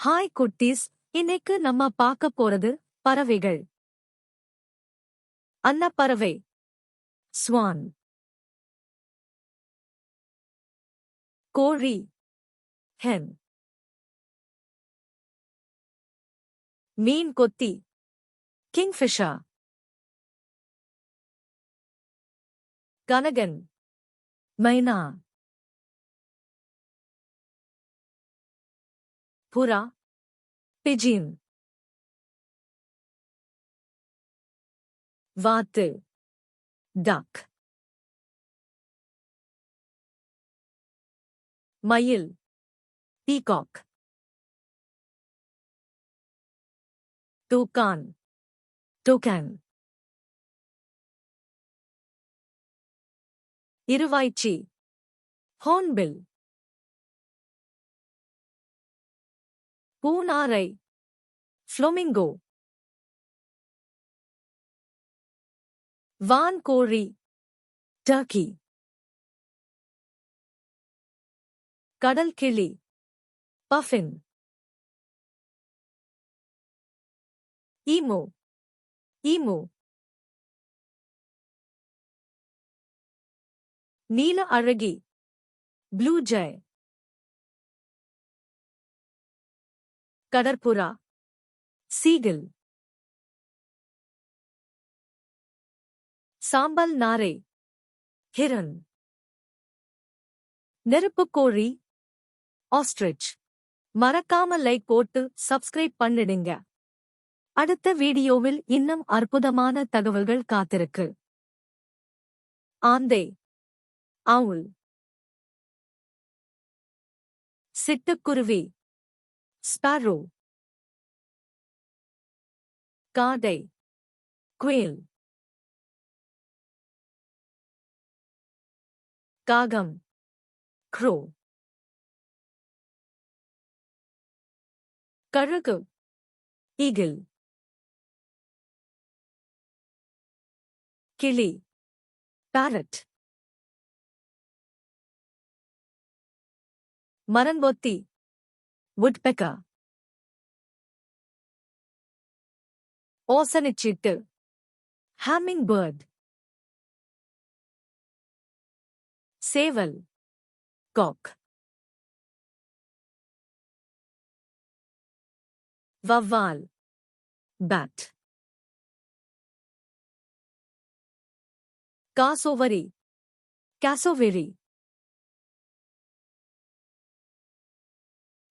Hi குட்டீஸ், இன்னைக்கு நம்ம பார்க்க போறது பறவைகள். அன்னப்பறவை, ஸ்வான். கோழி, ஹென். மீன் கொத்தி, கிங்ஃபிஷர். கனகன், மைனா. புறா, பிஜின். வாத்து, டக். மயில், பீகாக். Toucan, toucan. இருவாய்ச்சி, ஹார்ன்பில். பூனாரை, ஃப்ளோமிங்கோ. வான்கோழி, டர்க்கி. கடல் கிளி, பஃபின். Emu, emu. நீல அழகி, ப்ளூ ஜெய். கடற்புறா, சீகிள். சாம்பல் நாரை, ஹிரன். நெருப்புக்கோழி, ஆஸ்ட்ரிச். மறக்காம லைக் போட்டு சப்ஸ்கிரைப் பண்ணிடுங்க. அடுத்த வீடியோவில் இன்னும் அற்புதமான தகவல்கள் காத்திருக்கு. ஆந்தை, அவுல். சிட்டுக்குருவி, ஸ்பாரோ. காடை, குயில். காகம், க்ரோ. கழுகு, ஈகிள். கிளி, பேரட். மரங்கொத்தி, woodpecker. ஓசனிச்சிட்டு, hummingbird. சேவல், cock. வவ்வால், bat. Cassowary, cassowary.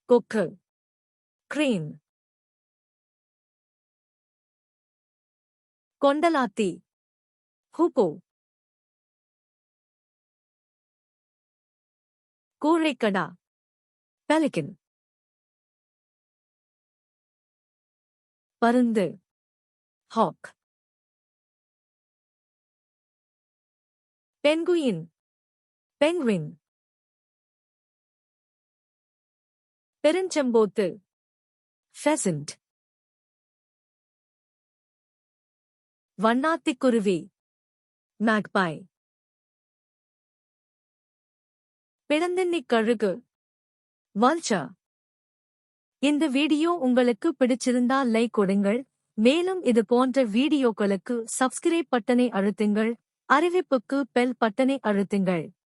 கொக்கு, crane. கொண்டலாத்தி, ஹூப்போ. கூழைக்கடா, pelican. பருந்து, hawk. Penguin, penguin. பெருஞ்செம்போத்து, pheasant. வண்ணாத்திக்குருவி, magpie. பிடந்தின்னிக் கழுகு, vulture. இந்த வீடியோ உங்களுக்கு பிடிச்சிருந்தா லைக் கொடுங்கள். மேலும் இது போன்ற வீடியோக்களுக்கு சப்ஸ்கிரைப் பட்டனை அழுத்துங்கள். அறிவிப்புக்கு பெல் பட்டனை அழுத்துங்கள்.